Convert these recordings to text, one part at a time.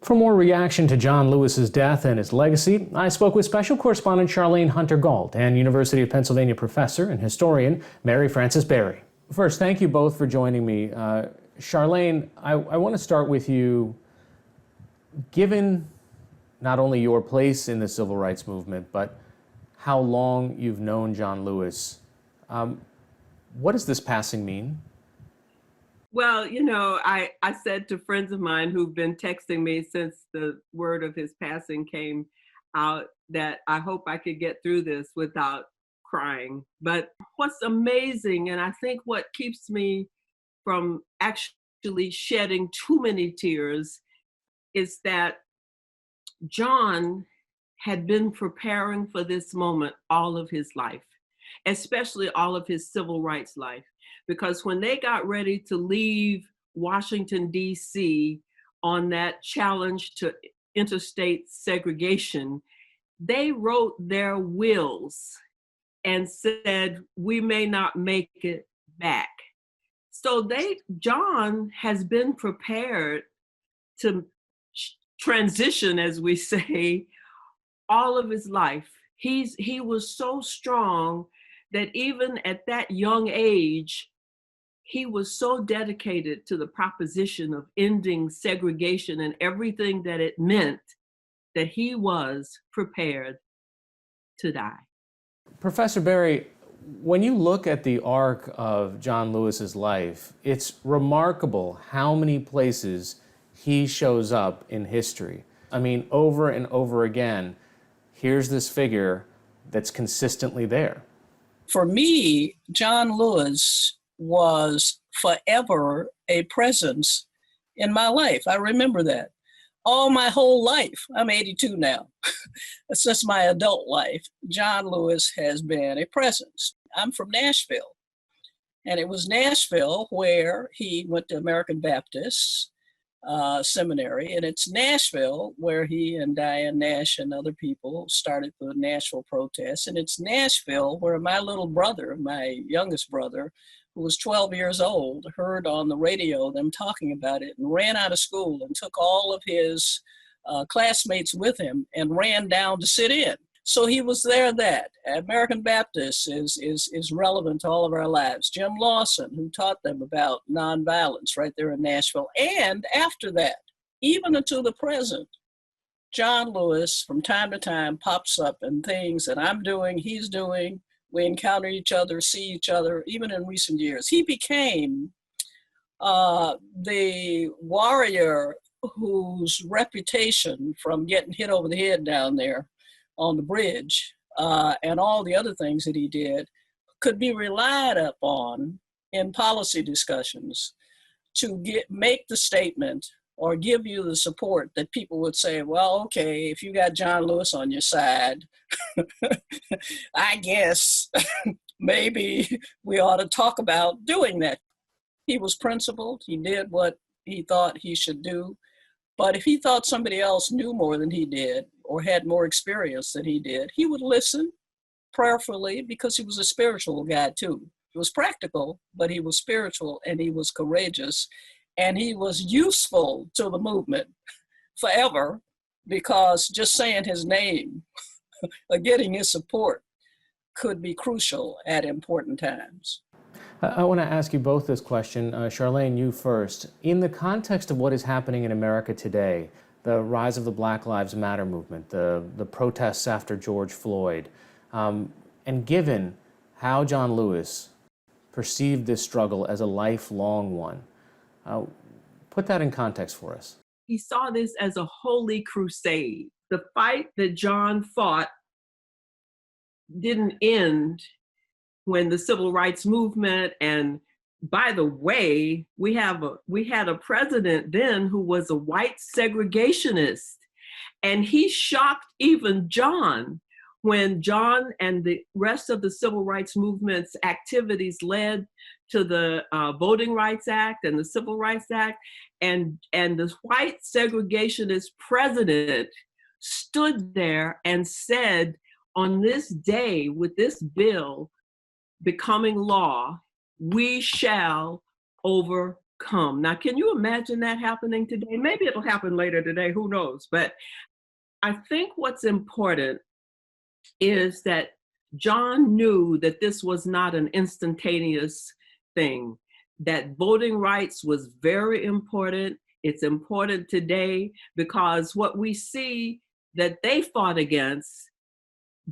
For more reaction to John Lewis's death and his legacy, I spoke with special correspondent Charlayne Hunter-Gault and University of Pennsylvania professor and historian Mary Frances Berry. First, thank you both for joining me. Charlayne, I want to start with you. Given not only your place in the civil rights movement, but how long you've known John Lewis, what does this passing mean? Well, I said to friends of mine who've been texting me since the word of his passing came out that I hope I could get through this without crying. But what's amazing, and I think what keeps me from actually shedding too many tears, is that John had been preparing for this moment all of his life, especially all of his civil rights life. Because when they got ready to leave Washington, D.C. on that challenge to interstate segregation, they wrote their wills and said, we may not make it back. So John has been prepared to transition, as we say, all of his life. He was so strong that even at that young age, he was so dedicated to the proposition of ending segregation and everything that it meant that he was prepared to die. Professor Berry, when you look at the arc of John Lewis's life, it's remarkable how many places he shows up in history. I mean, over and over again, here's this figure that's consistently there. For me, John Lewis was forever a presence in my life. I remember that. All my whole life, I'm 82 now, since my adult life, John Lewis has been a presence. I'm from Nashville, and it was Nashville where he went to American Baptist Seminary, and it's Nashville where he and Diane Nash and other people started the Nashville protests, and it's Nashville where my little brother, my youngest brother, who was 12 years old, heard on the radio them talking about it and ran out of school and took all of his classmates with him and ran down to sit in. So he was there. That American Baptist is relevant to all of our lives. Jim Lawson, who taught them about nonviolence right there in Nashville. And after that, even until the present, John Lewis from time to time pops up in things that I'm doing, he's doing. We encounter each other, see each other, even in recent years. He became the warrior whose reputation from getting hit over the head down there on the bridge and all the other things that he did could be relied upon in policy discussions to make the statement or give you the support that people would say, well, okay, if you got John Lewis on your side, I guess maybe we ought to talk about doing that. He was principled. He did what he thought he should do. But if he thought somebody else knew more than he did or had more experience than he did, he would listen prayerfully because he was a spiritual guy too. He was practical, but he was spiritual and he was courageous and he was useful to the movement forever because just saying his name or getting his support could be crucial at important times. I want to ask you both this question. Charlayne, you first. In the context of what is happening in America today, the rise of the Black Lives Matter movement, the protests after George Floyd, and given how John Lewis perceived this struggle as a lifelong one, put that in context for us. He saw this as a holy crusade. The fight that John fought didn't end when the civil rights movement, and by the way, we had a president then who was a white segregationist, and he shocked even John when John and the rest of the civil rights movement's activities led to the Voting Rights Act and the Civil Rights Act, and the white segregationist president stood there and said, on this day, with this bill becoming law, we shall overcome. come. Now, can you imagine that happening today? Maybe it'll happen later today, who knows? But I think what's important is that John knew that this was not an instantaneous thing, that voting rights was very important. It's important today because what we see that they fought against,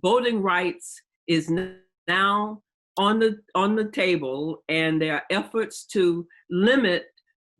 voting rights, is now on the table, and there are efforts to limit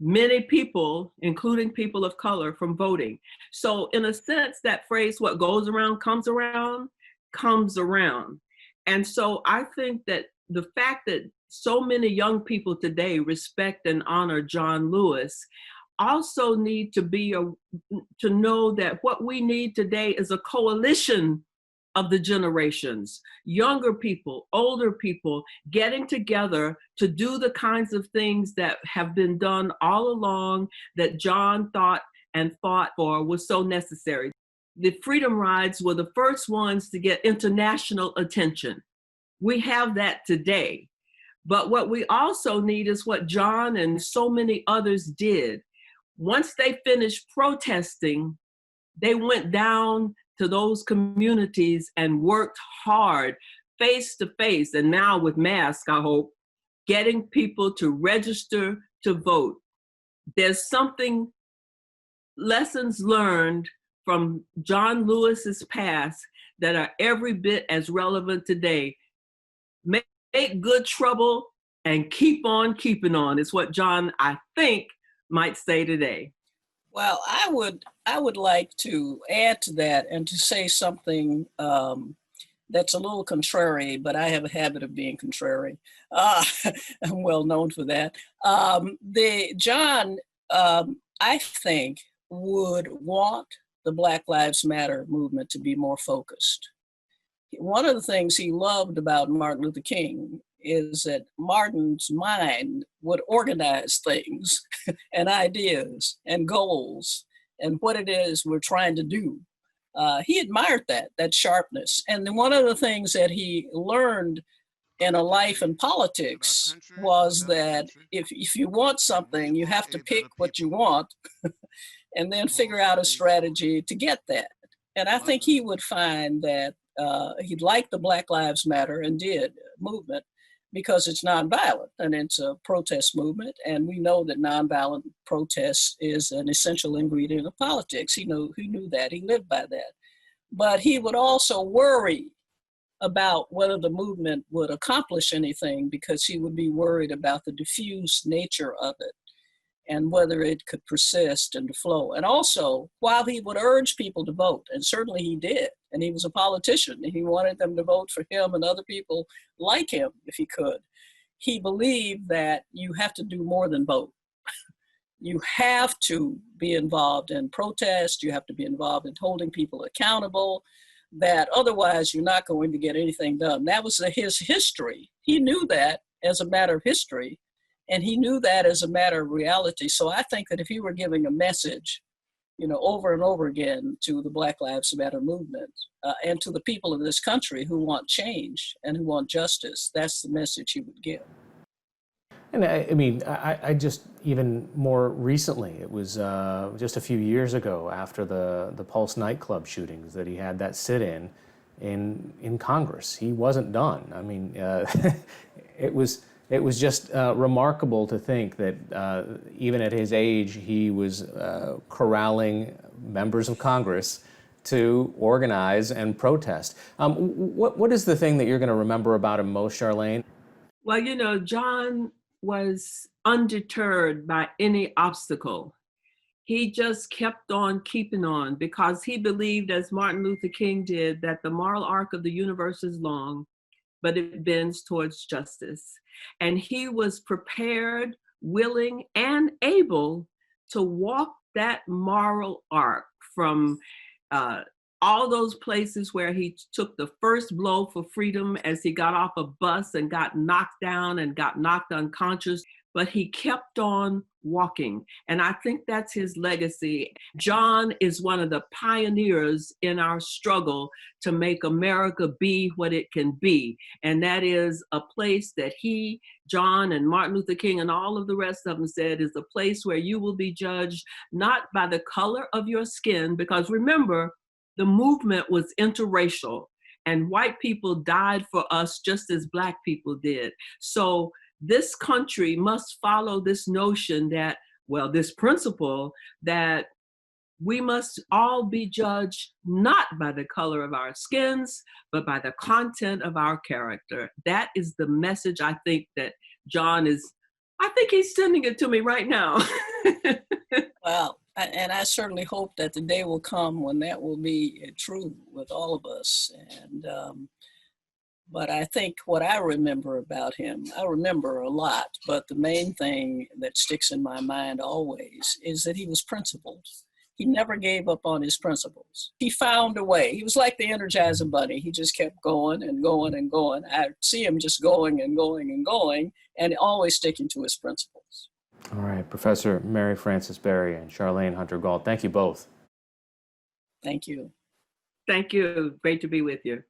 many people, including people of color, from voting. So in a sense, that phrase, what goes around comes around, comes around. And so I think that the fact that so many young people today respect and honor John Lewis also need to to know that what we need today is a coalition of the generations, younger people, older people, getting together to do the kinds of things that have been done all along, that John thought and fought for was so necessary. The Freedom Rides were the first ones to get international attention. We have that today. But what we also need is what John and so many others did. Once they finished protesting, they went down to those communities and worked hard, face to face, and now with masks, I hope, getting people to register to vote. There's lessons learned from John Lewis's past that are every bit as relevant today. Make good trouble and keep on keeping on is what John, I think, might say today. Well, I would like to add to that and to say something that's a little contrary, but I have a habit of being contrary. I'm well known for that. John, I think, would want the Black Lives Matter movement to be more focused. One of the things he loved about Martin Luther King is that Martin's mind would organize things and ideas and goals and what it is we're trying to do. He admired that sharpness. And then one of the things that he learned in a life in politics was that if you want something, you have to pick what you want and then figure out a strategy to get that. And I think he would find that he'd like the Black Lives Matter and did movement because it's nonviolent and it's a protest movement. And we know that nonviolent protest is an essential ingredient of politics. He knew that, he lived by that. But he would also worry about whether the movement would accomplish anything because he would be worried about the diffuse nature of it and whether it could persist and flow. And also, while he would urge people to vote, and certainly he did, and he was a politician, and he wanted them to vote for him and other people like him if he could, he believed that you have to do more than vote. You have to be involved in protest, you have to be involved in holding people accountable, that otherwise you're not going to get anything done. That was his history. He knew that as a matter of history, and he knew that as a matter of reality. So I think that if he were giving a message, over and over again to the Black Lives Matter movement and to the people of this country who want change and who want justice, that's the message he would give. And I just, even more recently, it was just a few years ago after the Pulse nightclub shootings that he had that sit-in in Congress. He wasn't done. I mean, it was just remarkable to think that even at his age, he was corralling members of Congress to organize and protest. What is the thing that you're going to remember about him most, Charlene? Well, John was undeterred by any obstacle. He just kept on keeping on because he believed, as Martin Luther King did, that the moral arc of the universe is long, but it bends towards justice. And he was prepared, willing, and able to walk that moral arc from all those places where he took the first blow for freedom as he got off a bus and got knocked down and got knocked unconscious. But he kept on walking. And I think that's his legacy. John is one of the pioneers in our struggle to make America be what it can be. And that is a place that he, John, and Martin Luther King, and all of the rest of them said is a place where you will be judged not by the color of your skin, because remember, the movement was interracial and white people died for us just as Black people did. So this country must follow this notion that, well, this principle that we must all be judged not by the color of our skins, but by the content of our character. That is the message I think that John is, I think he's sending it to me right now. Well, and I certainly hope that the day will come when that will be true with all of us. And but I think what I remember about him, I remember a lot, but the main thing that sticks in my mind always is that he was principled. He never gave up on his principles. He found a way. He was like the Energizer Bunny. He just kept going and going and going. I see him just going and going and going, and always sticking to his principles. All right, Professor Mary Frances Berry and Charlayne Hunter-Gault, thank you both. Thank you. Thank you. Great to be with you.